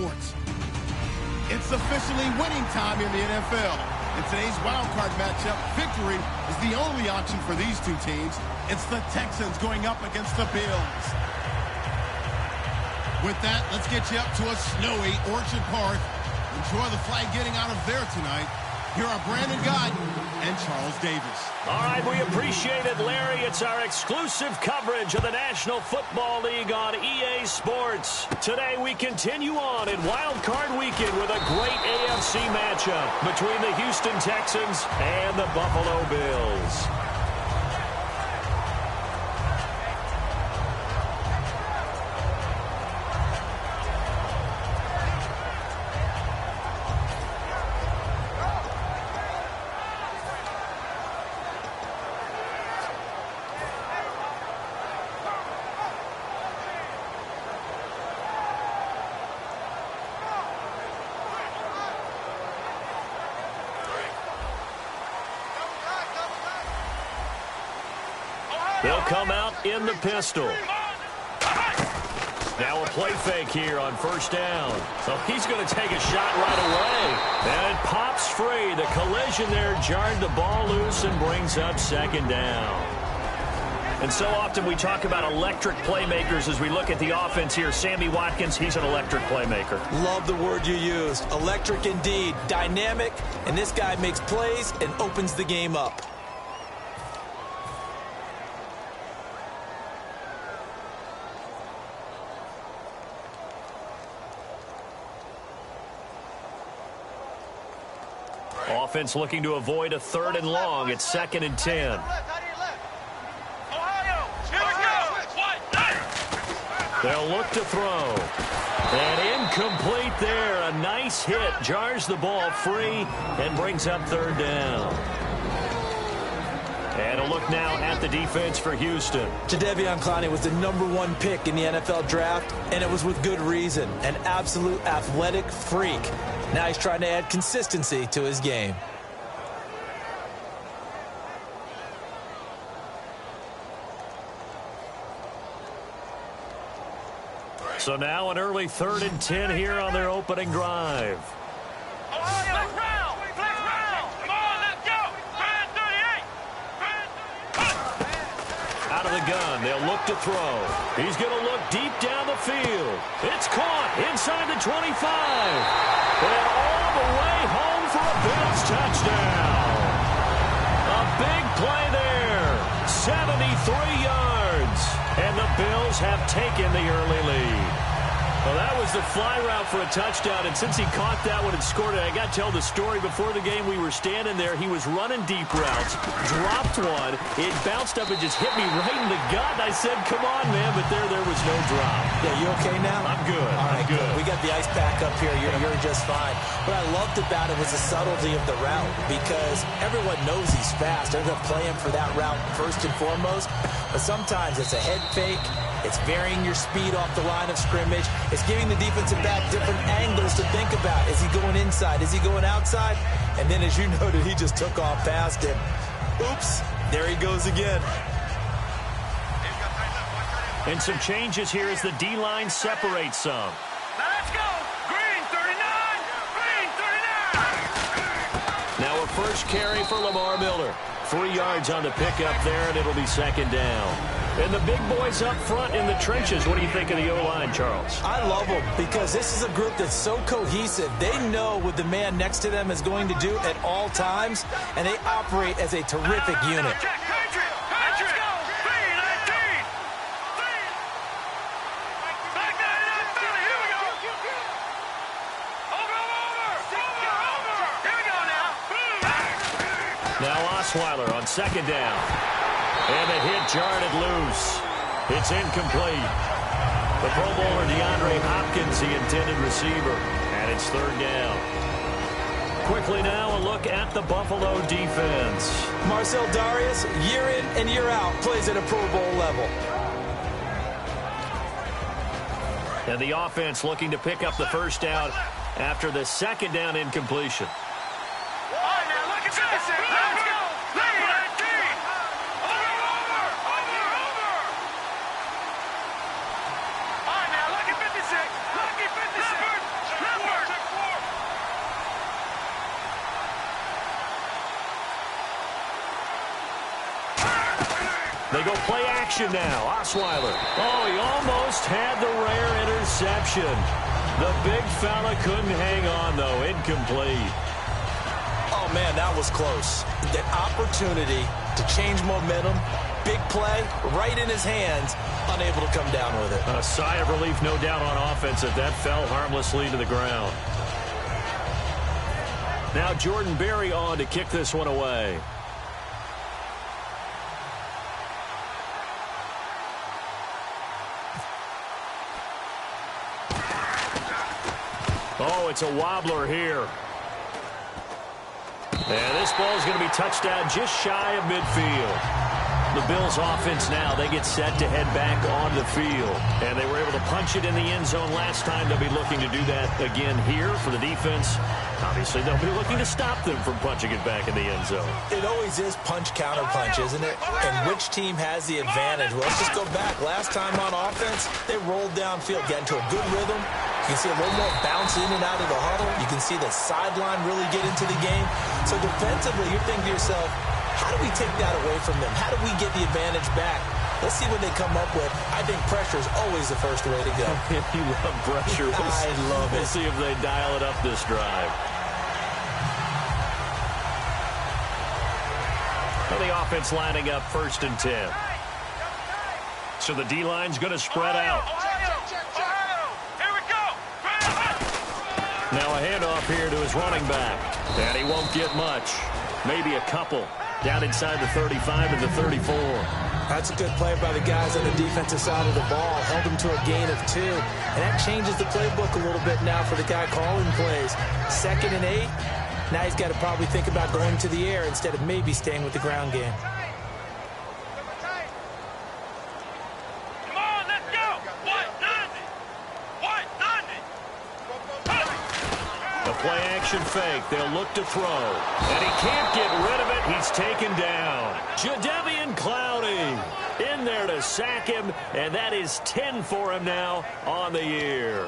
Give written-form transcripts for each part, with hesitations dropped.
sports. It's officially winning time in the NFL. In today's wildcard matchup, victory is the only option for these two teams. It's the Texans going up against the Bills. With that, let's get you up to a snowy Orchard Park. Enjoy the flag getting out of there tonight. Here are Brandon Guyton and Charles Davis. All right, we appreciate it, Larry. It's our exclusive coverage of the National Football League on EA Sports. Today, we continue on in Wild Card Weekend with a great AFC matchup between the Houston Texans and the Buffalo Bills. They'll come out in the pistol. Now a play fake here on first down. So he's going to take a shot right away. And it pops free. The collision there jarred the ball loose and brings up second down. And so often we talk about electric playmakers as we look at the offense here. Sammy Watkins, he's an electric playmaker. Love the word you used. Electric indeed. Dynamic. And this guy makes plays and opens the game up. Offense looking to avoid a 3rd and long. It's 2nd and 10. They'll look to throw. And incomplete there. A nice hit. Jars the ball free and brings up 3rd down. And a look now at the defense for Houston. Jadeveon Clowney was the #1 pick in the NFL draft, and it was with good reason. An absolute athletic freak. Now he's trying to add consistency to his game. So now an early 3rd and 10 here on their opening drive. Out of the gun, they'll look to throw. He's going to look deep down the field. It's caught inside the 25. And all the way home for a Bills touchdown. A big play there. 73 yards. And the Bills have taken the early lead. Well, that was the fly route for a touchdown, and since he caught that one and scored it, I got to tell the story. Before the game, we were standing there. He was running deep routes, dropped one. It bounced up and just hit me right in the gut. I said, come on, man, but there was no drop. Yeah, you okay now? I'm good. All right, I'm good. We got the ice pack up here. You're just fine. What I loved about it was the subtlety of the route, because everyone knows he's fast. They're going to play him for that route first and foremost, but sometimes it's a head fake. It's varying your speed off the line of scrimmage. It's giving the defensive back different angles to think about. Is he going inside? Is he going outside? And then, as you noted, he just took off past him. Oops, there he goes again. And some changes here as the D-line separates some. Let's go! Green 39! Green 39! Now a first carry for Lamar Miller. 3 yards on the pickup there, and it'll be 2nd down. And the big boys up front in the trenches. What do you think of the O-line, Charles? I love them because this is a group that's so cohesive. They know what the man next to them is going to do at all times, and they operate as a terrific unit. Now Osweiler on 2nd down. And the hit jarred it loose. It's incomplete. The Pro Bowler DeAndre Hopkins, the intended receiver. And it's 3rd down. Quickly now, a look at the Buffalo defense. Marcel Darius, year in and year out, plays at a Pro Bowl level. And the offense looking to pick up the first down after the 2nd down incompletion. They go play action now. Osweiler. Oh, he almost had the rare interception. The big fella couldn't hang on, though. Incomplete. Oh, man, that was close. That opportunity to change momentum, big play, right in his hands, unable to come down with it. A sigh of relief, no doubt, on offense that fell harmlessly to the ground. Now Jordan Berry on to kick this one away. Oh, it's a wobbler here. And this ball is going to be touched down just shy of midfield. The Bills offense now, they get set to head back on the field. And they were able to punch it in the end zone last time. They'll be looking to do that again here for the defense. Obviously, they'll be looking to stop them from punching it back in the end zone. It always is punch-counter-punch, isn't it? And which team has the advantage? Well, let's just go back. Last time on offense, they rolled downfield, got into a good rhythm. You can see a little more bounce in and out of the huddle. You can see the sideline really get into the game. So defensively, you're thinking to yourself, how do we take that away from them? How do we get the advantage back? Let's see what they come up with. I think pressure is always the first way to go. You love pressure. I love it. We'll see if they dial it up this drive. Well, the offense lining up 1st and 10. So the D-line's going to spread out. Here we go. Now a handoff here to his running back. And he won't get much. Maybe a couple. Down inside the 35 and the 34. That's a good play by the guys on the defensive side of the ball. Held them to a gain of 2. And that changes the playbook a little bit now for the guy calling plays. 2nd and 8. Now he's got to probably think about going to the air instead of maybe staying with the ground game. Come on, let's go. What does it? What does it? The play-action fake. They'll look to throw. And he can't get rid of it. He's taken down. Jadeveon Clowney in there to sack him. And that is 10 for him now on the year.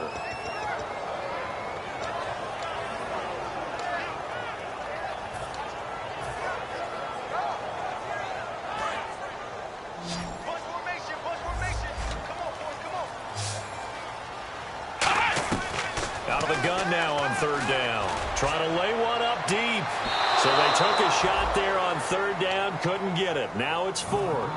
Out of the gun now on 3rd down. Trying to lay one up deep. So they took a shot there on 3rd down. Couldn't get it. Now it's 4th.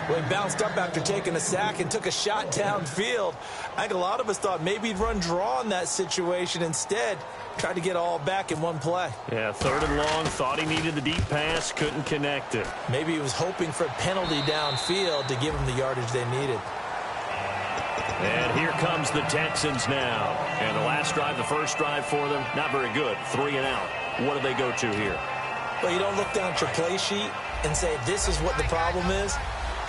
Well, he bounced up after taking a sack and took a shot downfield. I think a lot of us thought maybe he'd run draw in that situation. Instead, tried to get all back in one play. Yeah, 3rd and long. Thought he needed the deep pass. Couldn't connect it. Maybe he was hoping for a penalty downfield to give him the yardage they needed. And here comes the Texans now. And the last drive, the first drive for them, not very good. 3 and out. What do they go to here? Well, you don't look down at your play sheet and say, this is what the problem is.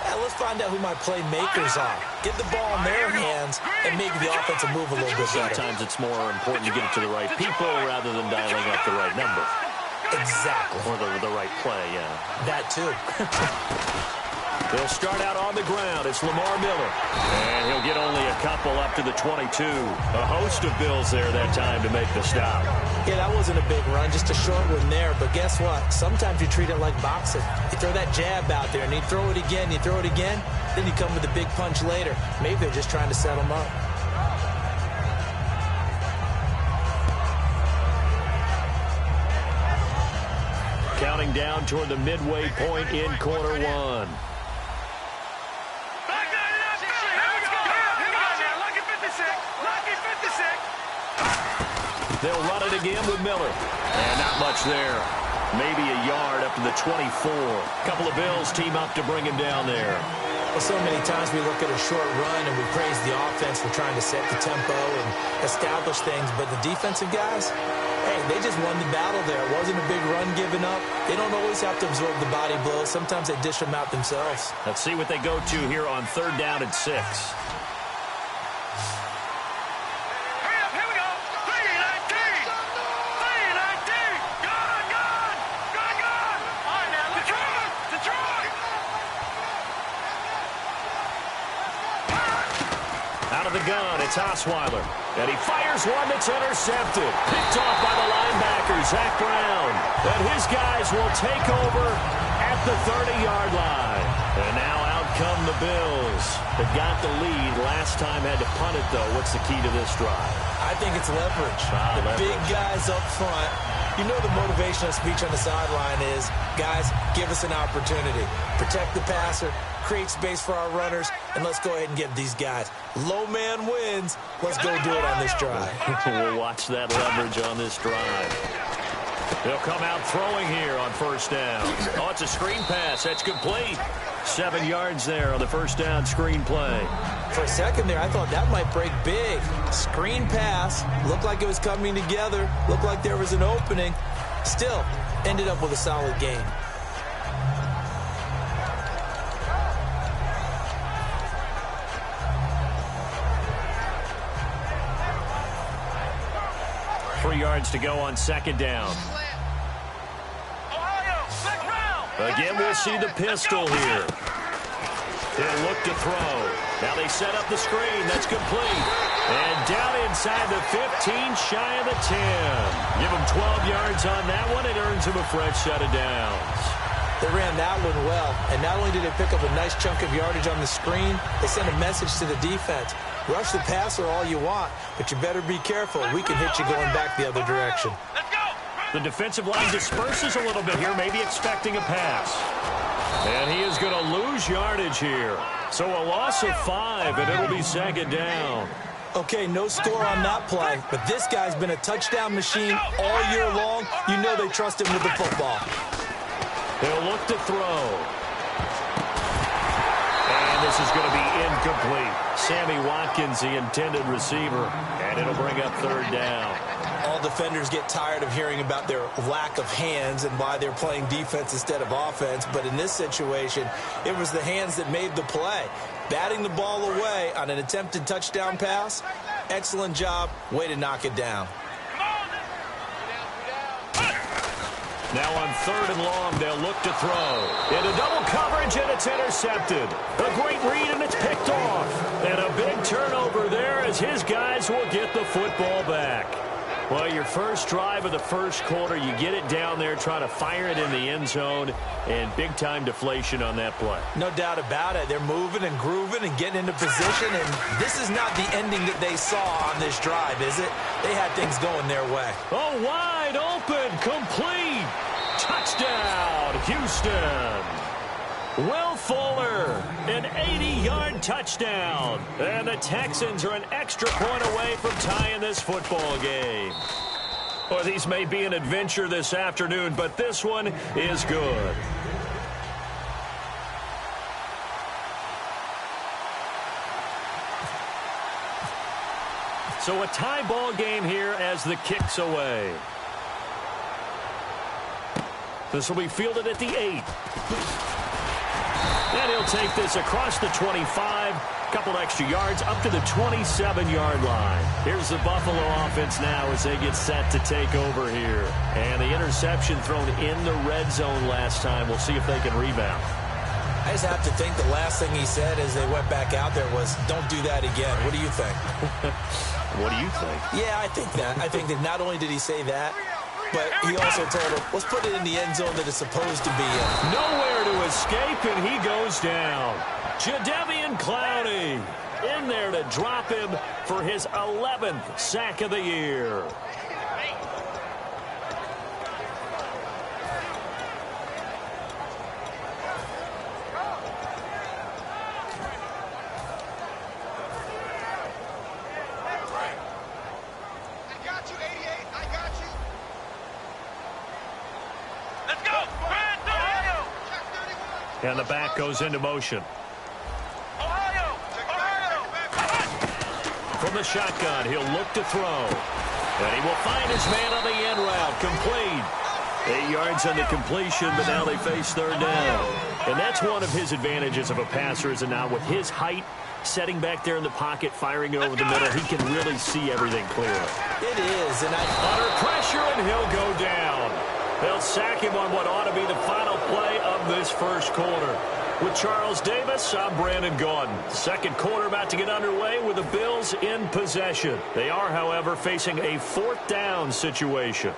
Let's find out who my playmakers are. Get the ball in their hands and make the offensive move a little bit better. Sometimes it's more important to get it to the right people rather than dialing up the right number. Exactly. Or the right play, yeah. That too. They'll start out on the ground. It's Lamar Miller. And he'll get only a couple up to the 22. A host of Bills there that time to make the stop. Yeah, that wasn't a big run, just a short one there. But guess what? Sometimes you treat it like boxing. You throw that jab out there, and you throw it again, you throw it again, then you come with a big punch later. Maybe they're just trying to set them up. Counting down toward the midway point in quarter 1. They'll run it again with Miller. And not much there. Maybe a yard up to the 24. A couple of Bills team up to bring him down there. Well, so many times we look at a short run and we praise the offense for trying to set the tempo and establish things. But the defensive guys, hey, they just won the battle there. It wasn't a big run given up. They don't always have to absorb the body blows. Sometimes they dish them out themselves. Let's see what they go to here on 3rd down and 6. Gun, it's Osweiler, and he fires one that's intercepted. Picked off by the linebacker, Zach Brown. And his guys will take over at the 30-yard line. And now out come the Bills. They got the lead. Last time had to punt it, though. What's the key to this drive? I think it's leverage. Leverage. Big guys up front. You know the motivational speech on the sideline is, guys, give us an opportunity. Protect the passer, create space for our runners, and let's go ahead and get these guys. Low man wins. Let's go do it on this drive. We'll watch that leverage on this drive. They'll come out throwing here on first down. Oh, it's a screen pass. That's complete. 7 yards there on the first down screen play. For a second there, I thought that might break big. Screen pass. Looked like it was coming together. Looked like there was an opening. Still, ended up with a solid gain. Three yards to go on second down. Again, we'll see the pistol here. They'll look to throw. Now they set up the screen. That's complete. And down inside the 15, shy of the 10. Give them 12 yards on that one. It earns them a fresh set of downs. They ran that one well. And not only did they pick up a nice chunk of yardage on the screen, they sent a message to the defense. Rush the passer all you want, but you better be careful. We can hit you going back the other direction. The defensive line disperses a little bit here, maybe expecting a pass. And he is going to lose yardage here. So a loss of 5, and it'll be second down. Okay, no score on that play, but this guy's been a touchdown machine all year long. You know they trust him with the football. They'll look to throw. And this is going to be incomplete. Sammy Watkins, the intended receiver, and it'll bring up third down. All defenders get tired of hearing about their lack of hands and why they're playing defense instead of offense. But in this situation, it was the hands that made the play. Batting the ball away on an attempted touchdown pass, excellent job. Way to knock it down. Now on third and long, they'll look to throw. Into double coverage, and it's intercepted. A great read, and it's picked off. And a big turnover there as his guys will get the football back. Well, your first drive of the first quarter, you get it down there, try to fire it in the end zone, and big-time deflation on that play. No doubt about it. They're moving and grooving and getting into position, and this is not the ending that they saw on this drive, is it? They had things going their way. Oh, wide open, complete. Touchdown, Houston. Will Fuller, an 80-yard touchdown. And the Texans are an extra point away from tying this football game. Well, these may be an adventure this afternoon, but this one is good. So a tie ball game here as the kick's away. This will be fielded at the 8. And he'll take this across the 25, couple extra yards up to the 27-yard line. Here's the Buffalo offense now as they get set to take over here. And the interception thrown in the red zone last time. We'll see if they can rebound. I just have to think the last thing he said as they went back out there was, don't do that again. What do you think? What do you think? Yeah, I think that. I think that not only did he say that, but he also told him, let's put it in the end zone that it's supposed to be in. Nowhere to escape, and he goes down. Jadeveon Clowney in there to drop him for his 11th sack of the year. And the back goes into motion. From the shotgun, he'll look to throw. And he will find his man on the end route. Complete. 8 yards on the completion, but now they face third down. And that's one of his advantages of a passer, is that now with his height, setting back there in the pocket, firing it over the middle, he can really see everything clearly. It is. And under pressure, and he'll go down. They'll sack him on what ought to be the final play of this first quarter. With Charles Davis, I'm Brandon Gordon. Second quarter about to get underway with the Bills in possession. They are, however, facing a fourth down situation.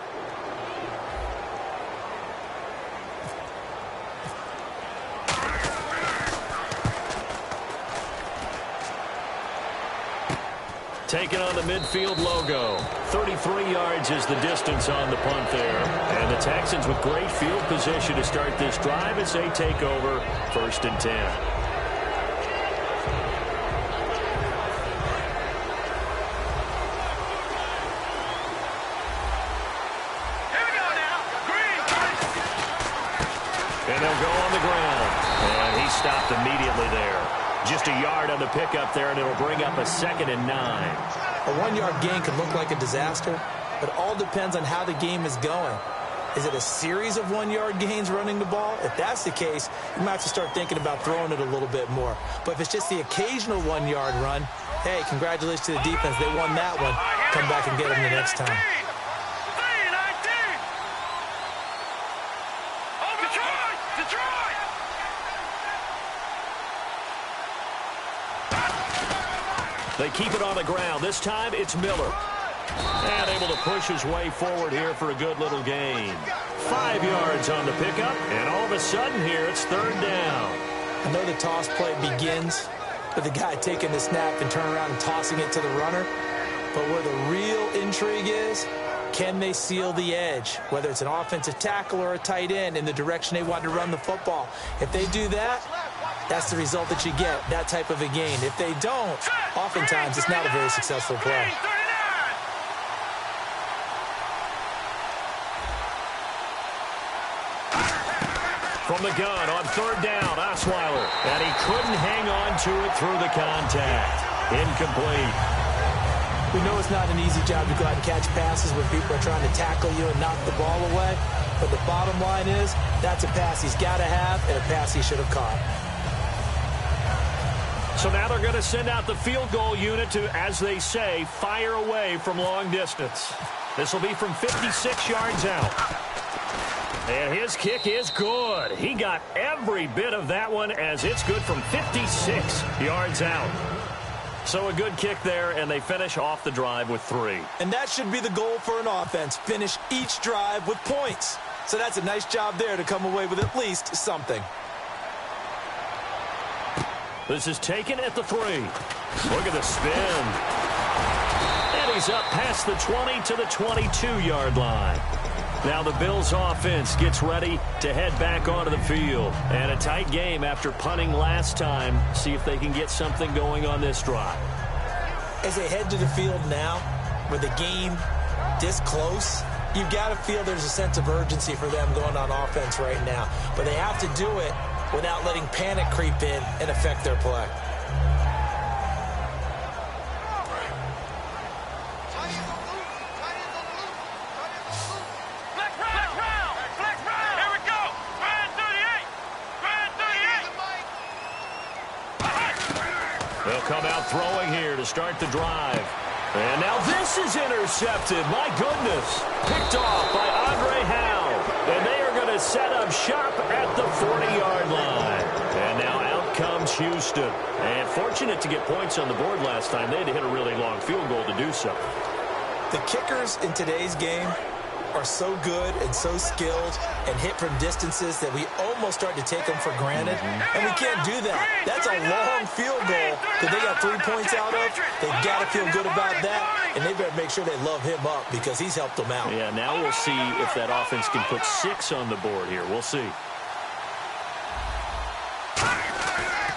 taking on the midfield logo. 33 yards is the distance on the punt there. And the Texans with great field position to start this drive as they take over 1st and 10. And they'll go on the ground. And he stopped immediately there. Just a yard on the pickup there, and it'll bring up a 2nd and 9. A 1-yard gain can look like a disaster, but it all depends on how the game is going. Is it a series of 1-yard gains running the ball? If that's the case, you might have to start thinking about throwing it a little bit more. But if it's just the occasional 1-yard run, hey, congratulations to the defense. They won that one. Come back and get them the next time. They keep it on the ground. This time it's Miller. And able to push his way forward here for a good little gain. 5 yards on the pickup, and all of a sudden here it's 3rd down. I know the toss play begins with the guy taking the snap and turning around and tossing it to the runner. But where the real intrigue is, can they seal the edge? Whether it's an offensive tackle or a tight end in the direction they want to run the football. If they do that, that's the result that you get, that type of a gain. If they don't, oftentimes it's not a very successful play. From the gun on 3rd down, Osweiler. And he couldn't hang on to it through the contact. Incomplete. We know it's not an easy job to go out and catch passes when people are trying to tackle you and knock the ball away. But the bottom line is, that's a pass he's got to have and a pass he should have caught. So now they're going to send out the field goal unit to, as they say, fire away from long distance. This will be from 56 yards out. And his kick is good. He got every bit of that one as it's good from 56 yards out. So a good kick there, and they finish off the drive with 3. And that should be the goal for an offense, finish each drive with points. So that's a nice job there to come away with at least something. This is taken at the 3. Look at the spin. And he's up past the 20 to the 22-yard line. Now the Bills offense gets ready to head back onto the field. And a tight game after punting last time. See if they can get something going on this drive. As they head to the field now, with the game this close, you've got to feel there's a sense of urgency for them going on offense right now. But they have to do it without letting panic creep in and affect their play. Here we go. Grand 38. They'll come out throwing here to start the drive. And now this is intercepted. My goodness. Picked off by Andre Howe. And they are going to set up shop at the 40-yard line. And now out comes Houston. And fortunate to get points on the board last time. They had to hit a really long field goal to do so. The kickers in today's game are so good and so skilled and hit from distances that we almost start to take them for granted. And we can't do that. That's a long field goal that they got 3 points out of. They've got to feel good about that, and they better make sure they love him up because he's helped them out. Yeah, now we'll see if that offense can put 6 on the board here. We'll see.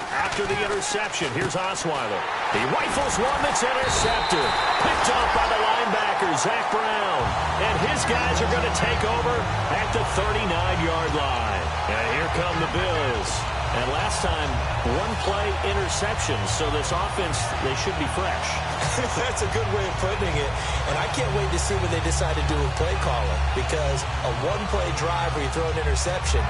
After the interception, here's Osweiler. He rifles one that's intercepted. Picked off by the linebacker, Zach Brown. And his guys are going to take over at the 39-yard line. And here come the Bills. And last time, 1-play interception. So this offense, they should be fresh. That's a good way of putting it. And I can't wait to see what they decide to do with play calling. Because a 1-play drive where you throw an interception,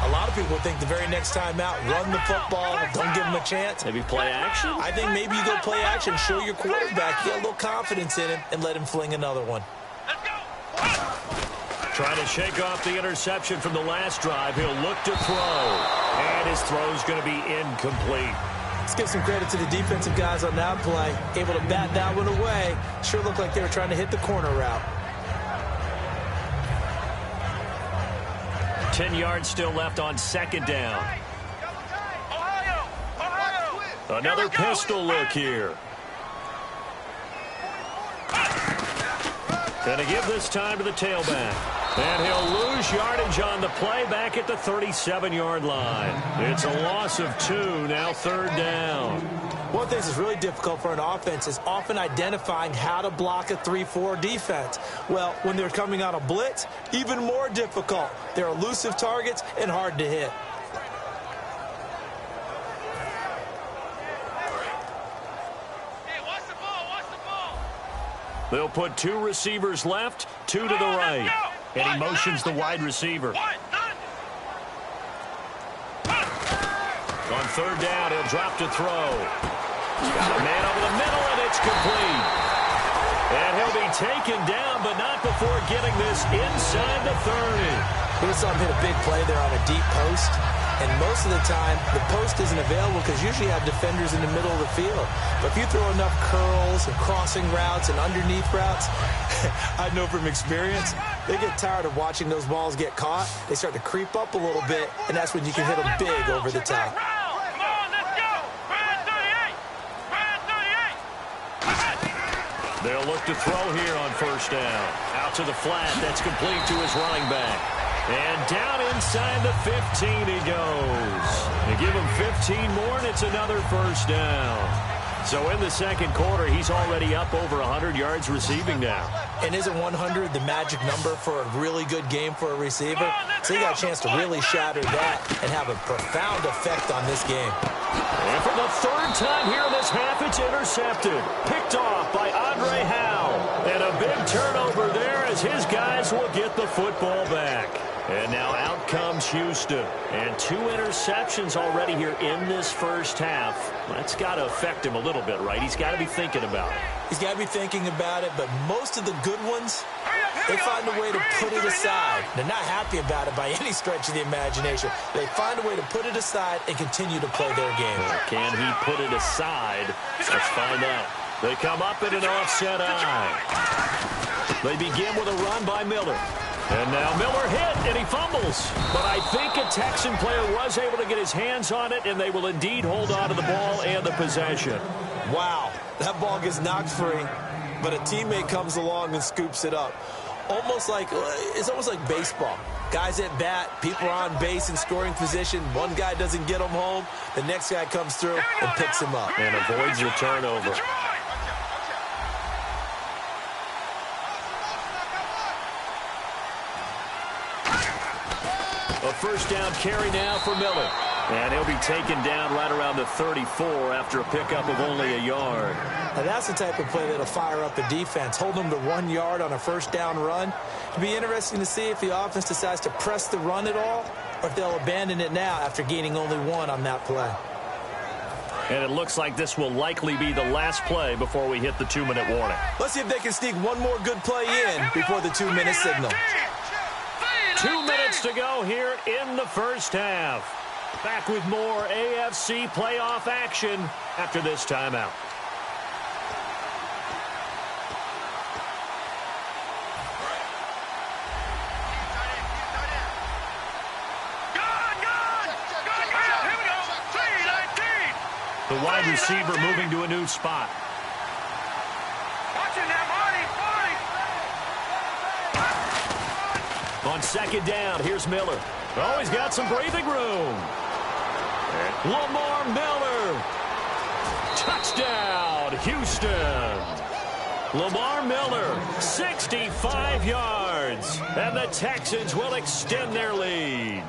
a lot of people think the very next time out, run the football, don't give them a chance. Maybe play action? I think maybe you go play action, show your quarterback, get a little confidence in him, and let him fling another one. Let's go. Trying to shake off the interception from the last drive. He'll look to throw. And his throw's going to be incomplete. Let's give some credit to the defensive guys on that play. Able to bat that one away. Sure looked like they were trying to hit the corner route. 10 yards still left on 2nd down. Ohio. Another pistol look here. Going to give this time to the tailback. And he'll lose yardage on the play back at the 37-yard line. It's a loss of 2, now 3rd down. One thing that's really difficult for an offense is often identifying how to block a 3-4 defense. Well, when they're coming on a blitz, even more difficult. They're elusive targets and hard to hit. They'll put 2 receivers left, 2 to the right. And he motions the wide receiver. On 3rd down, he'll drop to throw. He's got a man over the middle, and it's complete. And he'll be taken down, but not before getting this inside the 30. We saw him hit a big play there on a deep post. And most of the time, the post isn't available because usually you have defenders in the middle of the field. But if you throw enough curls and crossing routes and underneath routes, I know from experience, they get tired of watching those balls get caught. They start to creep up a little bit, and that's when you can hit them big over the top. They'll look to throw here on 1st down. Out to the flat. That's complete to his running back. And down inside the 15 he goes. They give him 15 more, and it's another 1st down. So in the 2nd quarter, he's already up over 100 yards receiving now. And isn't 100 the magic number for a really good game for a receiver? So he got a chance to really shatter that and have a profound effect on this game. And for the 3rd time here in this half, it's intercepted. Picked off by Andre Howe. And a big turnover there as his guys will get the football back. And now out comes Houston. And 2 interceptions already here in this 1st half. That's got to affect him a little bit, right? He's got to be thinking about it. He's got to be thinking about it, but most of the good ones, they find a way to put it aside. They're not happy about it by any stretch of the imagination. They find a way to put it aside and continue to play their game. Can he put it aside? Let's find out. They come up in an offset eye. They begin with a run by Miller. And now Miller hit, and he fumbles. But I think a Texan player was able to get his hands on it, and they will indeed hold on to the ball and the possession. Wow, that ball gets knocked free, but a teammate comes along and scoops it up. It's almost like baseball. Guys at bat, people are on base in scoring position. One guy doesn't get him home. The next guy comes through and picks him up. And avoids the turnover. A 1st down carry now for Miller. And he'll be taken down right around the 34 after a pickup of only a yard. Now that's the type of play that'll fire up a defense. Hold them to 1 yard on a 1st down run. It'll be interesting to see if the offense decides to press the run at all or if they'll abandon it now after gaining only 1 on that play. And it looks like this will likely be the last play before we hit the 2-minute warning. Let's see if they can sneak one more good play in before the 2-minute signal. 2 minutes to go here in the 1st half. Back with more AFC playoff action after this timeout. The wide receiver moving to a new spot. On 2nd down, here's Miller. Oh, he's got some breathing room. Lamar Miller. Touchdown, Houston. Lamar Miller, 65 yards. And the Texans will extend their lead.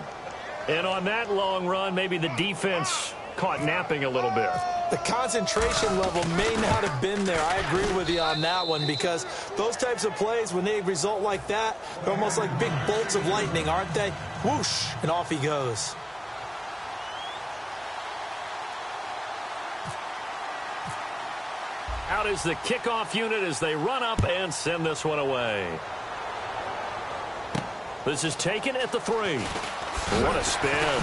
And on that long run, maybe the defense caught napping a little bit. The concentration level may not have been there. I agree with you on that one because those types of plays, when they result like that, they're almost like big bolts of lightning, aren't they? Whoosh, and off he goes. Out is the kickoff unit as they run up and send this one away. This is taken at the 3. What a spin.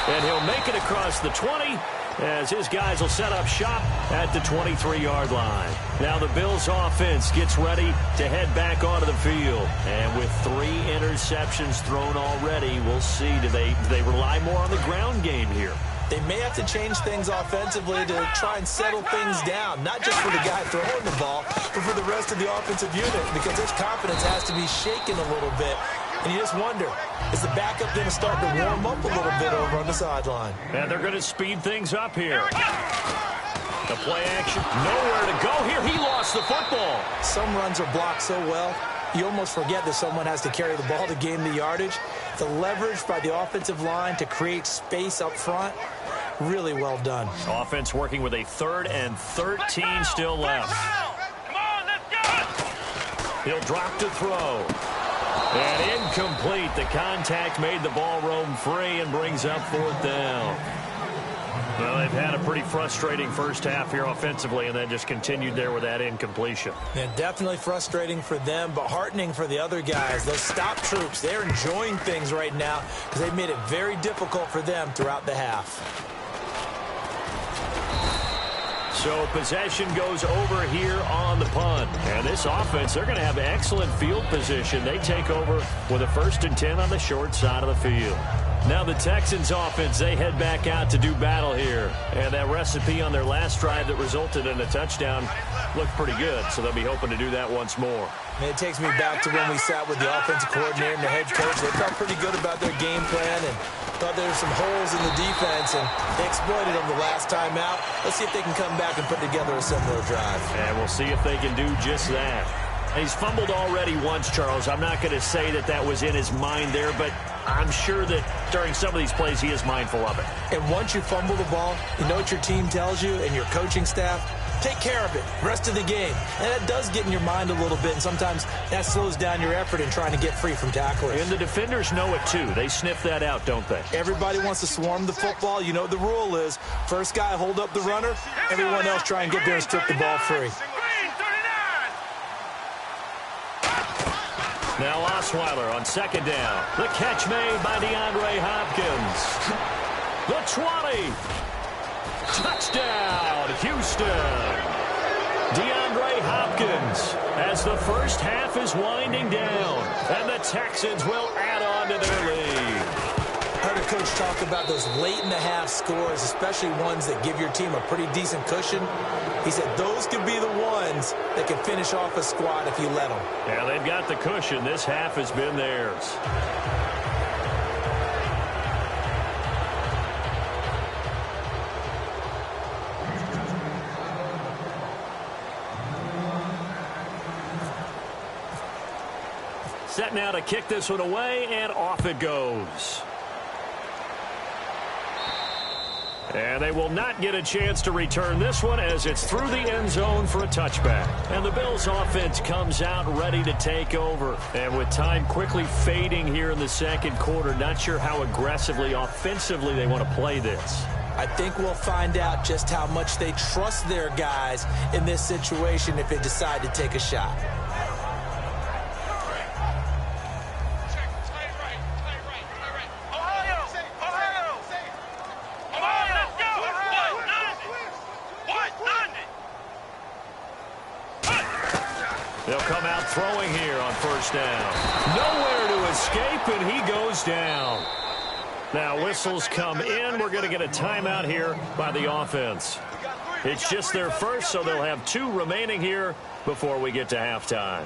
And he'll make it across the 20 as his guys will set up shop at the 23-yard line. Now the Bills offense gets ready to head back onto the field. And with 3 interceptions thrown already, we'll see. Do they rely more on the ground game here? They may have to change things offensively to try and settle things down, not just for the guy throwing the ball, but for the rest of the offensive unit, because his confidence has to be shaken a little bit. And you just wonder, is the backup going to start to warm up a little bit over on the sideline? And they're going to speed things up here. The play action, nowhere to go here. He lost the football. Some runs are blocked so well, you almost forget that someone has to carry the ball to gain the yardage. The leverage by the offensive line to create space up front, really well done. Offense working with a 3rd and 13 still left. Come on, let's go. He'll drop to throw. And incomplete. The contact made the ball roam free and brings up 4th down. Well, they've had a pretty frustrating first half here offensively, and then just continued there with that incompletion. Yeah, definitely frustrating for them, but heartening for the other guys. Those stop troops, they're enjoying things right now because they've made it very difficult for them throughout the half. So possession goes over here on the punt. And this offense, they're going to have excellent field position. They take over with a 1st and 10 on the short side of the field. Now the Texans offense, they head back out to do battle here. And that recipe on their last drive that resulted in a touchdown looked pretty good. So they'll be hoping to do that once more. And it takes me back to when we sat with the offensive coordinator and the head coach. They felt pretty good about their game plan and thought there were some holes in the defense, and they exploited them the last time out. Let's see if they can come back and put together a similar drive. And we'll see if they can do just that. He's fumbled already once, Charles. I'm not going to say that that was in his mind there, but I'm sure that during some of these plays he is mindful of it. And once you fumble the ball, you know what your team tells you and your coaching staff? Take care of it, rest of the game. And that does get in your mind a little bit, and sometimes that slows down your effort in trying to get free from tacklers. And the defenders know it too. They sniff that out, don't they? Everybody wants to swarm the football. You know what the rule is. First guy hold up the runner, everyone else try and get there and strip the ball free. Now Osweiler on 2nd down. The catch made by DeAndre Hopkins. The 20. Touchdown, Houston. DeAndre Hopkins as the first half is winding down, and the Texans will add on to their lead. I heard a coach talk about those late-in-the-half scores, especially ones that give your team a pretty decent cushion. He said those could be the ones that can finish off a squad if you let them. Yeah, they've got the cushion. This half has been theirs. Set now to kick this one away, and off it goes. And they will not get a chance to return this one as it's through the end zone for a touchback. And the Bills offense comes out ready to take over. And with time quickly fading here in the second quarter, not sure how aggressively, offensively they want to play this. I think we'll find out just how much they trust their guys in this situation if they decide to take a shot. They'll come out throwing here on 1st down. Nowhere to escape, and he goes down. Now whistles come in. We're going to get a timeout here by the offense. It's just their first, so they'll have 2 remaining here before we get to halftime.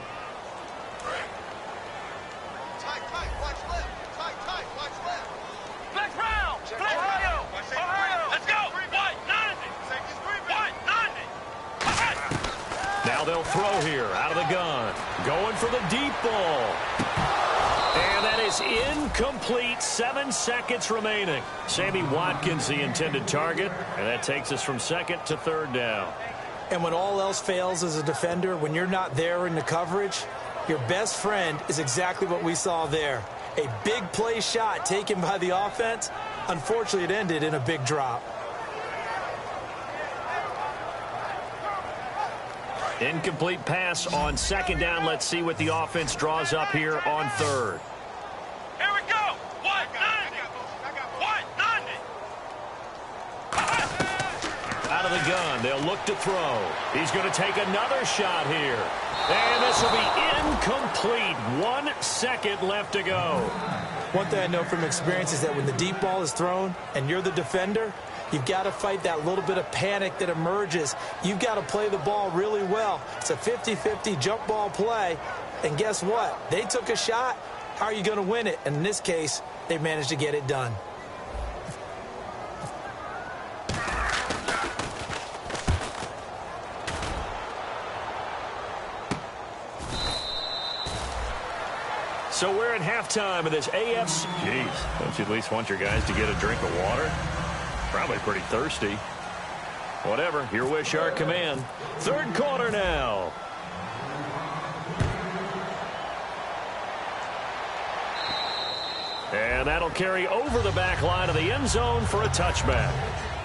Now they'll throw here out of the gun. Going for the deep ball. And that is incomplete. 7 seconds remaining. Sammy Watkins, the intended target. And that takes us from 2nd to 3rd down. And when all else fails as a defender, when you're not there in the coverage, your best friend is exactly what we saw there. A big play shot taken by the offense. Unfortunately, it ended in a big drop. Incomplete pass on 2nd down. Let's see what the offense draws up here on 3rd. Here we go. 190. 190. Out of the gun. They'll look to throw. He's going to take another shot here. And this will be incomplete. 1 second left to go. One thing I know from experience is that when the deep ball is thrown and you're the defender, You've got to fight that little bit of panic that emerges. You've got to play the ball really well. It's a 50-50 jump ball play. And guess what? They took a shot. How are you going to win it? And in this case, they managed to get it done. So we're at halftime of this AFC. Jeez, don't you at least want your guys to get a drink of water? Probably pretty thirsty. Whatever, your wish, our command. Third quarter now. And that'll carry over the back line of the end zone for a touchback.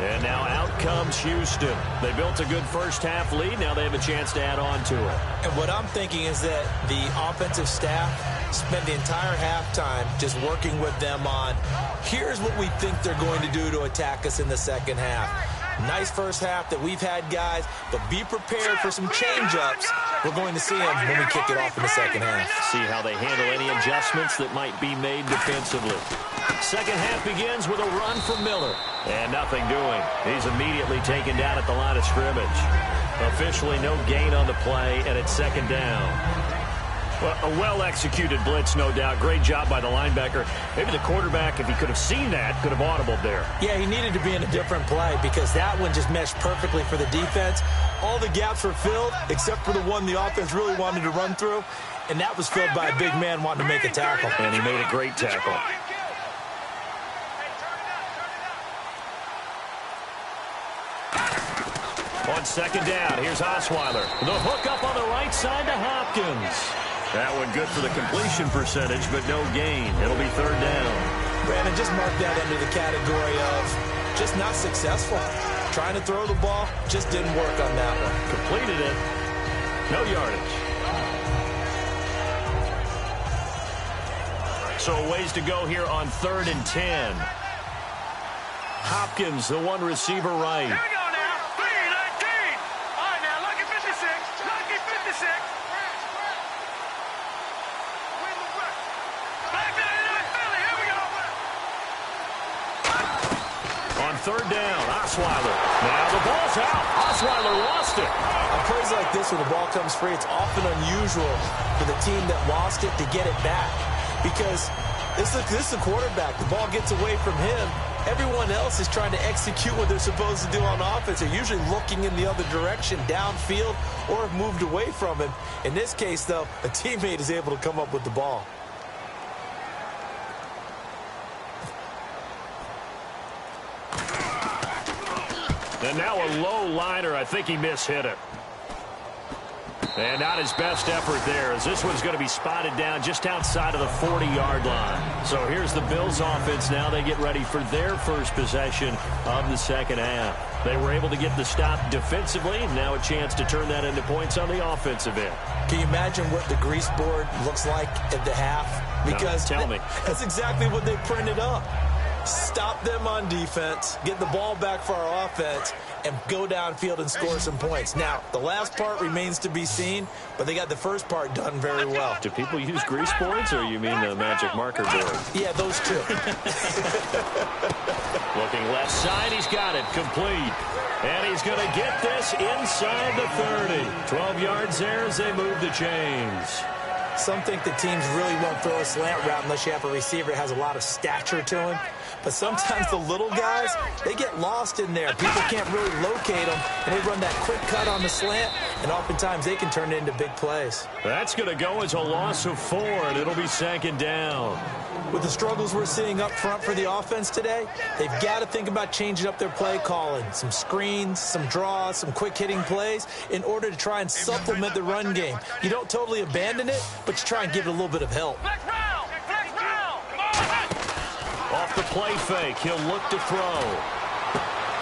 And now out comes Houston. They built a good first-half lead. Now they have a chance to add on to it. And what I'm thinking is that the offensive staff spent the entire halftime just working with them on, here's what we think they're going to do to attack us in the second half. Nice first half that we've had, guys, but be prepared for some change-ups. We're going to see them when we kick it off in the second half. See how they handle any adjustments that might be made defensively. Second half begins with a run from Miller. And nothing doing. He's immediately taken down at the line of scrimmage. Officially no gain on the play, and it's second down. Well, a well-executed blitz, no doubt. Great job by the linebacker. Maybe the quarterback, if he could have seen that, could have audibled there. Yeah, he needed to be in a different play because that one just meshed perfectly for the defense. All the gaps were filled except for the one the offense really wanted to run through, and that was filled by a big man wanting to make a tackle. And he made a great tackle. On second down, here's Osweiler. The hook up on the right side to Hopkins. That one good for the completion percentage, but no gain. It'll be third down. Brandon, just mark that under the category of just not successful. Trying to throw the ball, just didn't work on that one. Completed it. No yardage. So a ways to go here on 3rd and 10. Hopkins, the one receiver right. Here we go now. 3-19. All right, now, lucky 56. Lucky 56. Back to the Philly. Here we go. On third down, Osweiler. Now the ball's out. Osweiler lost it. On plays like this where the ball comes free, it's often unusual for the team that lost it to get it back. Because this is the quarterback. The ball gets away from him. Everyone else is trying to execute what they're supposed to do on offense. They're usually looking in the other direction, downfield, or have moved away from him. In this case, though, a teammate is able to come up with the ball. And now a low liner. I think he mishit it. And not his best effort there, as this one's going to be spotted down just outside of the 40-yard line. So here's the Bills offense now. They get ready for their first possession of the second half. They were able to get the stop defensively. Now a chance to turn that into points on the offensive end. Can you imagine what the grease board looks like at the half? Because no, tell me. That's exactly what they printed up. Stop them on defense, get the ball back for our offense, and go downfield and score some points. Now, the last part remains to be seen, but they got the first part done very well. Do people use grease boards, or you mean the magic marker board? Yeah, those two. Looking left side, he's got it, complete. And he's going to get this inside the 30. 12 yards there as they move the chains. Some think the teams really won't throw a slant route unless you have a receiver that has a lot of stature to him. But sometimes the little guys, they get lost in there. People can't really locate them, and they run that quick cut on the slant, and oftentimes they can turn it into big plays. That's going to go as a loss of 4, and it'll be second down. With the struggles we're seeing up front for the offense today, they've got to think about changing up their play calling. Some screens, some draws, some quick-hitting plays in order to try and supplement the run game. You don't totally abandon it, but you try and give it a little bit of help. Off the play fake, he'll look to throw.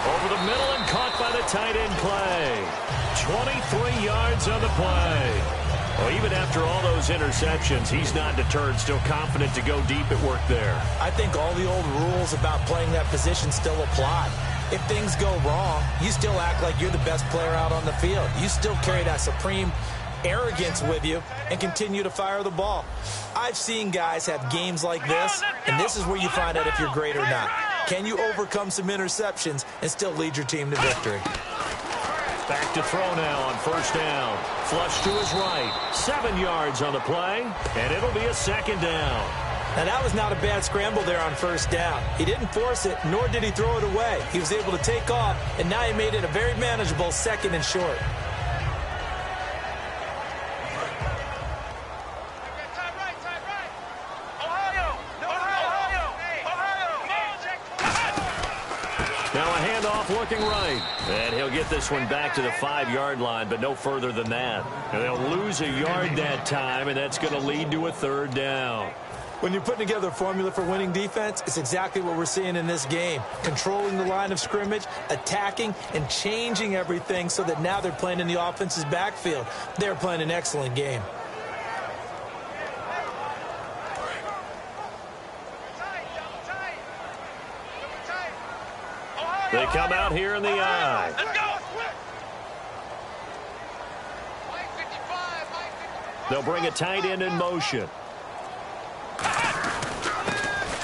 Over the middle and caught by the tight end play. 23 yards on the play. Well, even after all those interceptions, he's not deterred, still confident to go deep at work there. I think all the old rules about playing that position still apply. If things go wrong, you still act like you're the best player out on the field. You still carry that supreme arrogance with you and continue to fire the ball. I've seen guys have games like this, and this is where you find out if you're great or not. Can you overcome some interceptions and still lead your team to victory? Back to throw now on first down. Flush to his right. 7 yards on the play, and it'll be a second down. Now, that was not a bad scramble there on first down. He didn't force it, nor did he throw it away. He was able to take off, and now he made it a very manageable second and short. Now a handoff looking right. And he'll get this one back to the 5-yard line, but no further than that. And they'll lose a yard that time, and that's going to lead to a third down. When you're putting together a formula for winning defense, it's exactly what we're seeing in this game. Controlling the line of scrimmage, attacking, and changing everything so that now they're playing in the offense's backfield. They're playing an excellent game. They come out here in the I. Let's go. They'll bring a tight end in motion.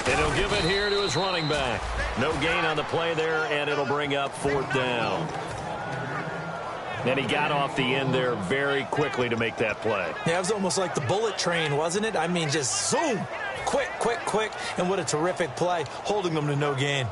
And he'll give it here to his running back. No gain on the play there, and it'll bring up fourth down. And he got off the end there very quickly to make that play. Yeah, it was almost like the bullet train, wasn't it? I mean, just zoom. Quick, quick, quick. And what a terrific play, holding them to no gain.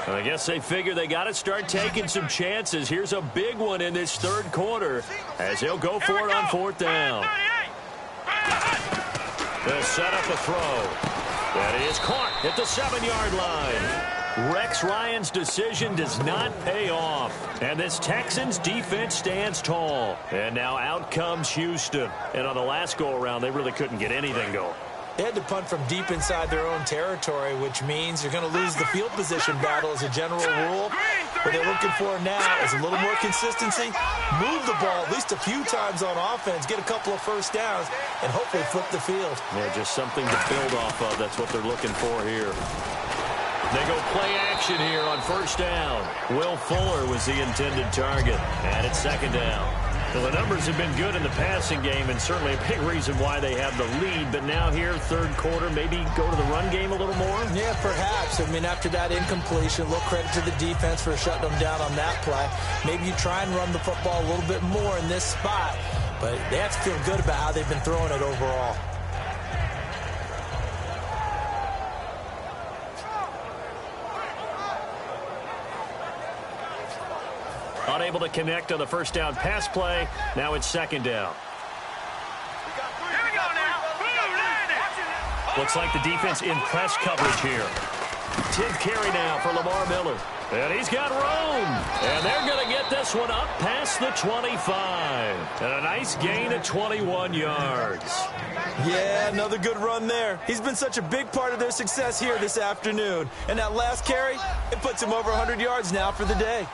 I guess they figure they got to start taking some chances. Here's a big one in this third quarter as he'll go for it on fourth down. They'll set up a throw. That is caught at the 7-yard line. Rex Ryan's decision does not pay off. And this Texans defense stands tall. And now out comes Houston. And on the last go-around, they really couldn't get anything going. They had to punt from deep inside their own territory, which means you're going to lose the field position battle as a general rule. What they're looking for now is a little more consistency, move the ball at least a few times on offense, get a couple of first downs, and hopefully flip the field. Yeah, just something to build off of. That's what they're looking for here. They go play action here on first down. Will Fuller was the intended target, and it's second down. Well, the numbers have been good in the passing game, and certainly a big reason why they have the lead. But now here, third quarter, maybe go to the run game a little more? Yeah, perhaps. I mean, after that incompletion, a little credit to the defense for shutting them down on that play. Maybe you try and run the football a little bit more in this spot. But they have to feel good about how they've been throwing it overall. Unable to connect on the first down pass play. Now it's second down. Here we go now. Looks like the defense in press coverage here. 10th carry now for Lamar Miller. And he's got room. And they're going to get this one up past the 25. And a nice gain of 21 yards. Yeah, another good run there. He's been such a big part of their success here this afternoon. And that last carry, it puts him over 100 yards now for the day.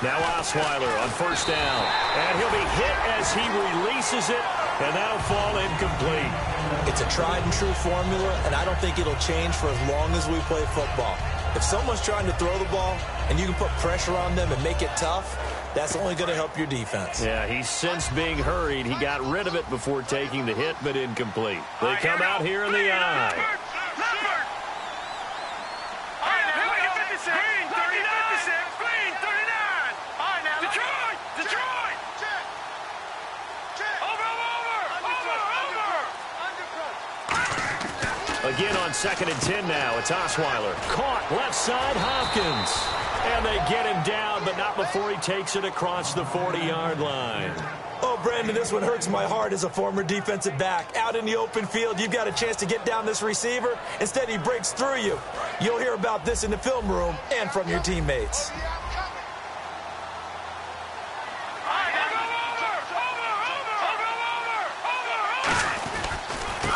Now Osweiler on first down. And he'll be hit as he releases it, and that'll fall incomplete. It's a tried-and-true formula, and I don't think it'll change for as long as we play football. If someone's trying to throw the ball, and you can put pressure on them and make it tough, that's only going to help your defense. Yeah, he's since being hurried. He got rid of it before taking the hit, but incomplete. They come out here in the I. Again on 2nd and 10 now. It's Osweiler. Caught left side, Hopkins. And they get him down, but not before he takes it across the 40-yard line. Oh, Brandon, this one hurts my heart as a former defensive back. Out in the open field, you've got a chance to get down this receiver. Instead, he breaks through you. You'll hear about this in the film room and from your teammates.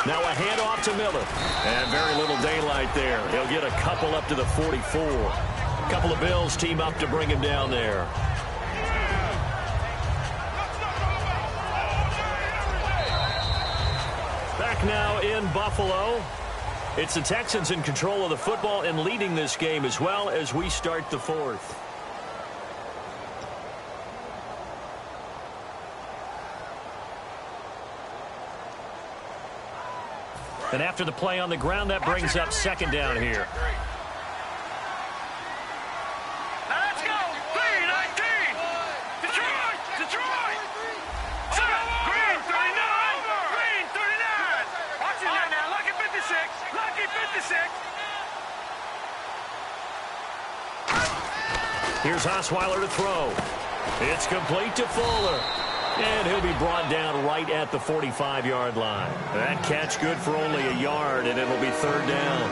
Now a handoff to Miller. And very little daylight there. He'll get a couple up to the 44. A couple of Bills team up to bring him down there. back now in Buffalo. It's the Texans in control of the football and leading this game as well as we start the fourth. And after the play on the ground, that brings up second down here. Now let's go. 3-19. Detroit. Detroit. Green 39. Green 39. Watch it now. Lucky 56. Lucky 56. Here's Osweiler to throw. It's complete to Fuller. And he'll be brought down right at the 45-yard line. That catch good for only a yard, and it'll be third down.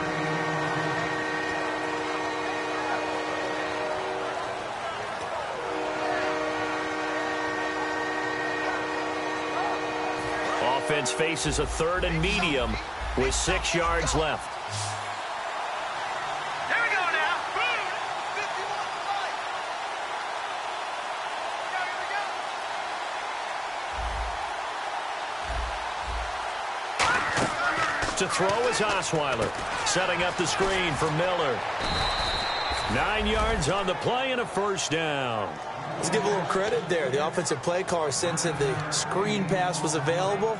Offense faces a third and medium with 6 yards left. To throw is Osweiler, setting up the screen for Miller. 9 yards on the play and a first down. Let's give a little credit there. The offensive play caller sensing the screen pass was available.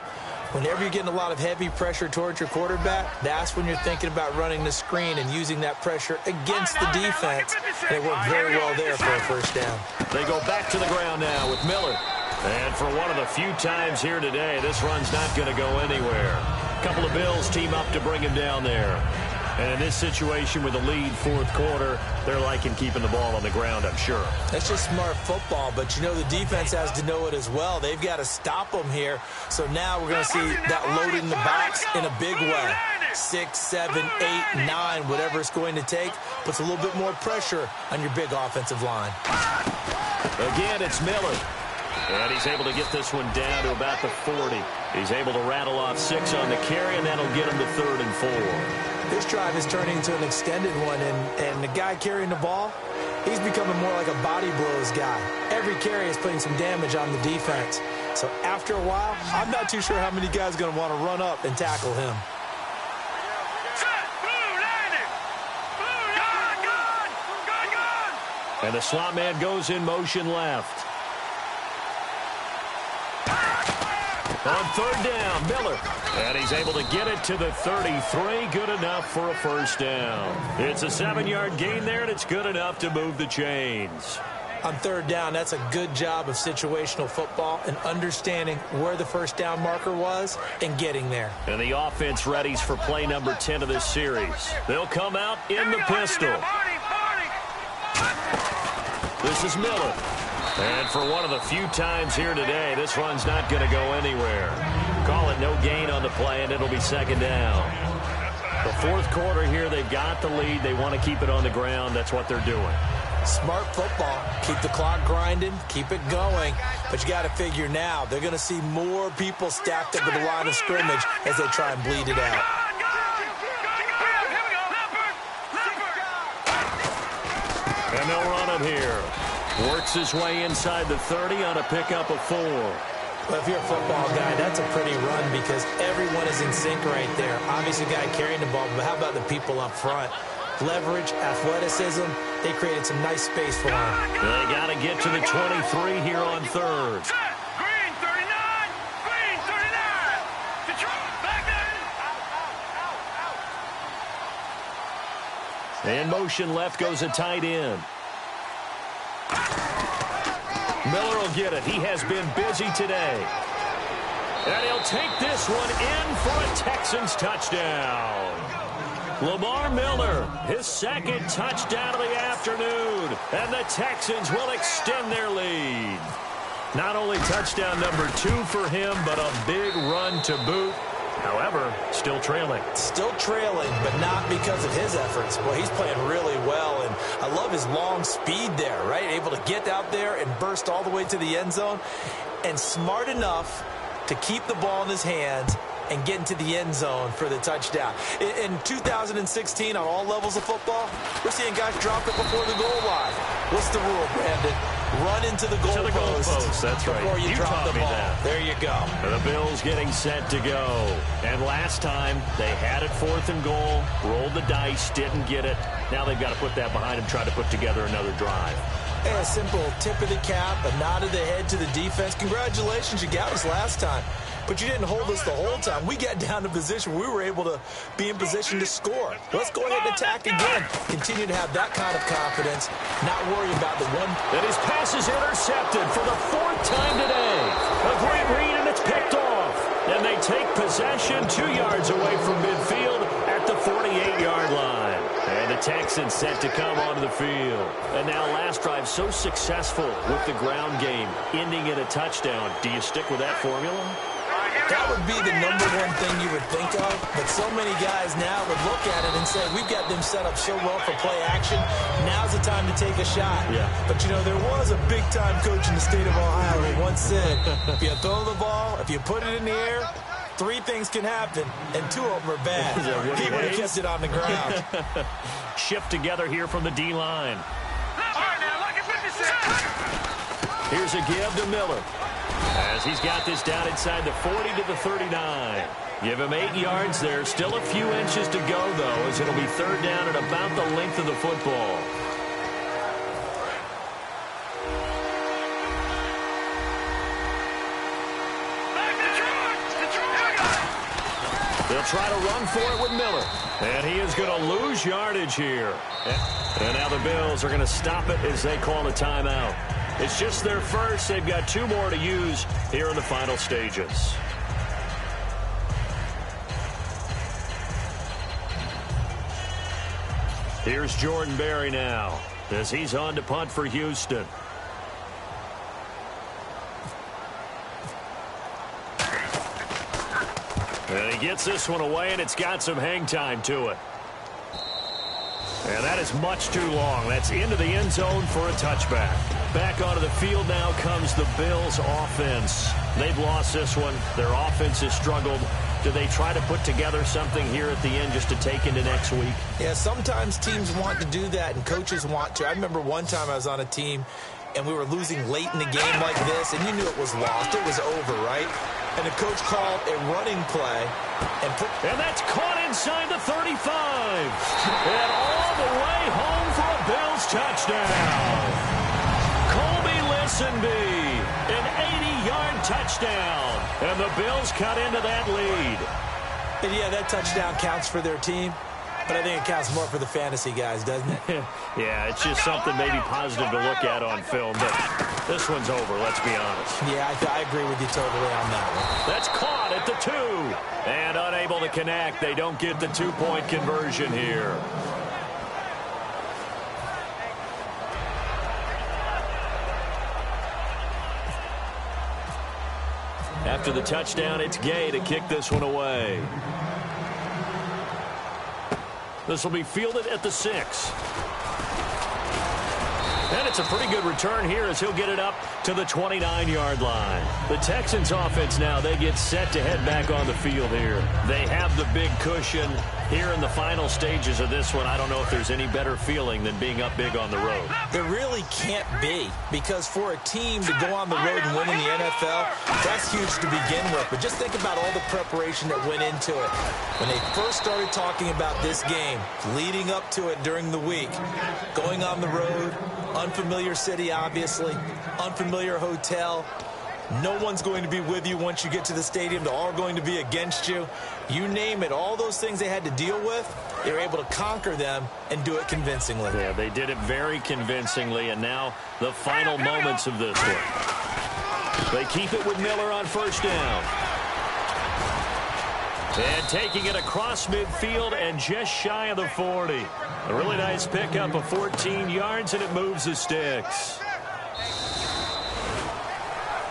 Whenever you're getting a lot of heavy pressure towards your quarterback, that's when you're thinking about running the screen and using that pressure against the defense. And it worked very well there for a first down. They go back to the ground now with Miller. And for one of the few times here today, this run's not going to go anywhere. A couple of Bills team up to bring him down there. And in this situation with the lead fourth quarter, they're liking keeping the ball on the ground, I'm sure. That's just smart football, but you know the defense has to know it as well. They've got to stop them here. So now we're going to see that loading the box in a big way. 6, 7, 8, 9, whatever it's going to take, puts a little bit more pressure on your big offensive line. Again, it's Miller. And he's able to get this one down to about the 40. He's able to rattle off 6 on the carry, and that'll get him to 3rd and 4. This drive is turning into an extended one, and the guy carrying the ball, he's becoming more like a body blows guy. Every carry is putting some damage on the defense. So after a while, I'm not too sure how many guys are going to want to run up and tackle him. And the slot man goes in motion left. On 3rd down, Miller. And he's able to get it to the 33. Good enough for a first down. It's a 7-yard gain there, and it's good enough to move the chains. On 3rd down, that's a good job of situational football and understanding where the first down marker was and getting there. And the offense readies for play number 10 of this series. They'll come out in the pistol. This is Miller. And for one of the few times here today, this run's not going to go anywhere. Call it no gain on the play, and it'll be 2nd down. The fourth quarter here, they've got the lead. They want to keep it on the ground. That's what they're doing. Smart football. Keep the clock grinding. Keep it going. But you got to figure now, they're going to see more people stacked up at the line of scrimmage as they try and bleed it out. And they'll run him here. Works his way inside the 30 on a pickup of 4. Well, if you're a football guy, that's a pretty run because everyone is in sync right there. Obviously, the guy carrying the ball, but how about the people up front? Leverage, athleticism, they created some nice space for him. They got to get to the 23 here on 3rd. Green 39. Green 39. Detroit, back there. In motion left goes a tight end. Miller will get it. He has been busy today. And he'll take this one in for a Texans touchdown. Lamar Miller, his 2nd touchdown of the afternoon. And the Texans will extend their lead. Not only touchdown number 2 for him, but a big run to boot. However, still trailing. Still trailing, but not because of his efforts. Well, he's playing really well, and I love his long speed there, right? Able to get out there and burst all the way to the end zone, and smart enough to keep the ball in his hands and get into the end zone for the touchdown. In 2016, on all levels of football, we're seeing guys drop it before the goal line. What's the rule, Brandon? Run into the goalpost. That's right. Before you drop the ball. There you go. The Bills getting set to go. And last time, they had it 4th and goal, rolled the dice, didn't get it. Now they've got to put that behind them, try to put together another drive. Hey, a simple tip of the cap, a nod of the head to the defense. Congratulations, you got us last time. But you didn't hold us the whole time. We got down to position where we were able to be in position to score. Let's go ahead and attack again. Continue to have that kind of confidence, not worry about the one. And his pass is intercepted for the 4th time today. A great read, and it's picked off. And they take possession 2 yards away from midfield at the 48-yard line. And the Texans set to come onto the field. And now last drive so successful with the ground game, ending in a touchdown. Do you stick with that formula? That would be the #1 thing you would think of, but so many guys now would look at it and say, we've got them set up so well for play action, now's the time to take a shot. Yeah. But, you know, there was a big-time coach in the state of Ohio who once said, if you throw the ball, if you put it in the air, 3 things can happen, and 2 of them are bad. He would have kept it on the ground. Shift together here from the D-line. Here's a give to Miller, as he's got this down inside the 40 to the 39. Give him 8 yards there. Still a few inches to go, though, as it'll be 3rd down at about the length of the football. They'll try to run for it with Miller. And he is going to lose yardage here. And now the Bills are going to stop it as they call a timeout. It's just their first. They've got 2 more to use here in the final stages. Here's Jordan Berry now as he's on to punt for Houston. And he gets this one away, and it's got some hang time to it. And that is much too long. That's into the end zone for a touchback. Back onto the field now comes the Bills' offense. They've lost this one. Their offense has struggled. Do they try to put together something here at the end just to take into next week? Yeah, sometimes teams want to do that, and coaches want to. I remember one time I was on a team, and we were losing late in the game like this, and you knew it was lost. It was over, right? And the coach called a running play. And that's caught inside the 35. And all the way home for a Bills touchdown. Colby Listenby, an 80-yard touchdown. And the Bills cut into that lead. And yeah, that touchdown counts for their team. But I think it counts more for the fantasy guys, doesn't it? Yeah, it's just something maybe positive to look at on film. But this one's over, let's be honest. Yeah, I agree with you totally on that one. That's caught at the 2. And unable to connect. They don't get the 2-point conversion here. After the touchdown, it's Gay to kick this one away. This will be fielded at the 6. And it's a pretty good return here as he'll get it up to the 29-yard line. The Texans offense now, they get set to head back on the field here. They have the big cushion here in the final stages of this one. I don't know if there's any better feeling than being up big on the road. There really can't be, because for a team to go on the road and win in the NFL, that's huge to begin with. But just think about all the preparation that went into it. When they first started talking about this game, leading up to it during the week, going on the road, unfamiliar city, obviously, unfamiliar hotel. No one's going to be with you once you get to the stadium. They're all going to be against you. You name it, all those things they had to deal with, they were able to conquer them and do it convincingly. Yeah, they did it very convincingly, and now the final moments of this one. They keep it with Miller on 1st down. And taking it across midfield and just shy of the 40. A really nice pickup of 14 yards, and it moves the sticks.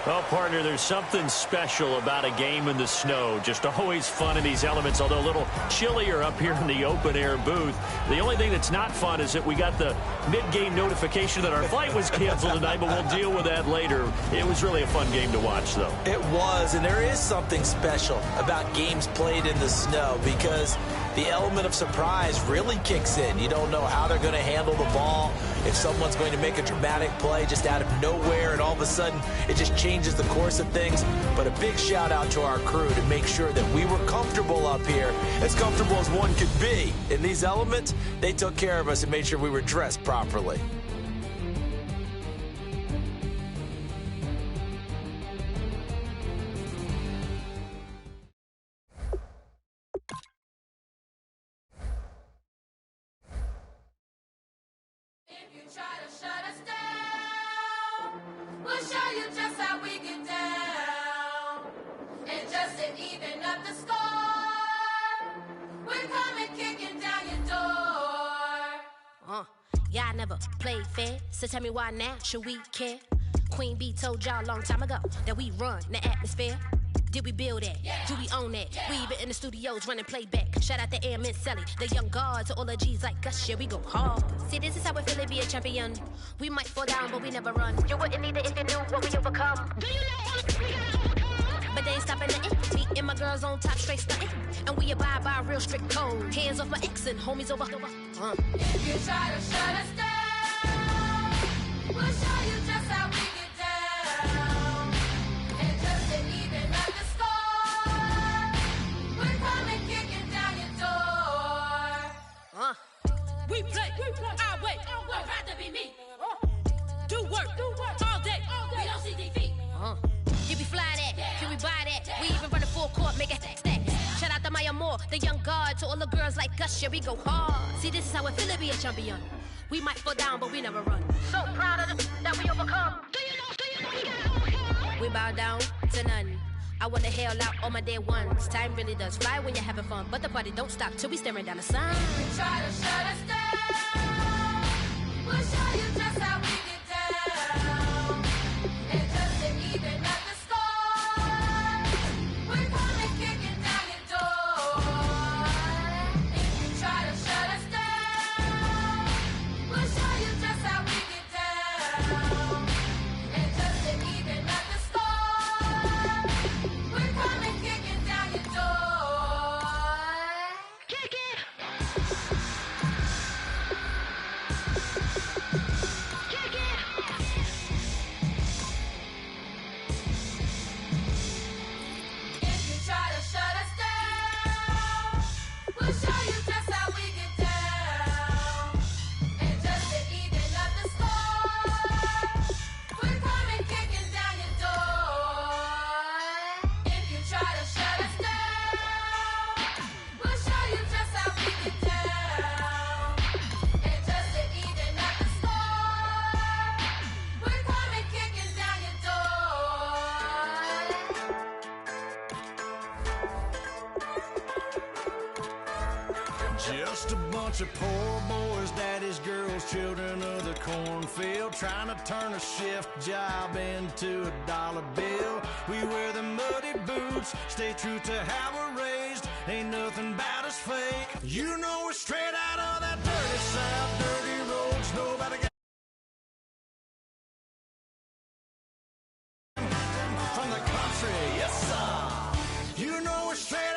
Well, partner, there's something special about a game in the snow. Just always fun in these elements, although a little chillier up here in the open-air booth. The only thing that's not fun is that we got the mid-game notification that our flight was canceled tonight, but we'll deal with that later. It was really a fun game to watch, though. It was, and there is something special about games played in the snow because the element of surprise really kicks in. You don't know how they're going to handle the ball, if someone's going to make a dramatic play just out of nowhere, and all of a sudden it just changes the course of things. But a big shout out to our crew to make sure that we were comfortable up here, as comfortable as one could be. In these elements, they took care of us and made sure we were dressed properly. Try to shut us down. We'll show you just how we get down. And just to even up the score, we're coming kicking down your door. Y'all never played fair, so tell me why now should we care? Queen Bee told y'all a long time ago that we run the atmosphere. Did we build that? Yeah. Do we own that? Yeah. We even in the studios running playback. Shout out to ALLEN Sally, the young guards, to all the G's like us. Yeah, we go hard. See, this is how we feel to be a champion. We might fall down, but we never run. You wouldn't need it if you knew what we overcome. Do you know all the we gotta overcome? But they ain't stopping nothing. Me and my girls on top, straight stunting. And we abide by a real strict code. Hands off my ex and homies over. If you try to shut us down, we'll show you just how we get down. And just to even up the score, we're coming kicking down your door. We play our way. Would rather be me. Do work all day. We don't see defeat. Can we fly that? Can we buy that? We even run a full court, make it stack. Shout out to Maya Moore, the young guard, to all the girls like us. Yeah, we go hard. See, this is how it feel to be a champion. We might fall down, but we never run. So proud of that we overcome. Do you know we gotta overcome? We bow down to none. I wanna hail out all my day ones. Time really does fly when you're having fun, but the party don't stop till we staring down the sun. If you try to shut us down, we'll show you just how we get down. And just to even up the score, we're coming kicking down your door. If you try to shut us down, we'll show you just how we get down. And just to even up the score, we're coming kicking down your door. Kick it! Kick it! If you try to shut us down, we'll show you just how we get down. And just to even up the score, we're coming kicking down your door. If you try to shut us down, we'll show you just how we get down. And just to even up the score, we're coming kicking down your door. Just a bunch of poor boys, daddies, girls, children of the cornfield, trying to turn a shift job into a dollar bill. We wear the muddy boots, stay true to how we're raised. Ain't nothing about us fake. You know we're straight out of that dirty south, dirty roads. Nobody got from the country, yes sir. You know we're straight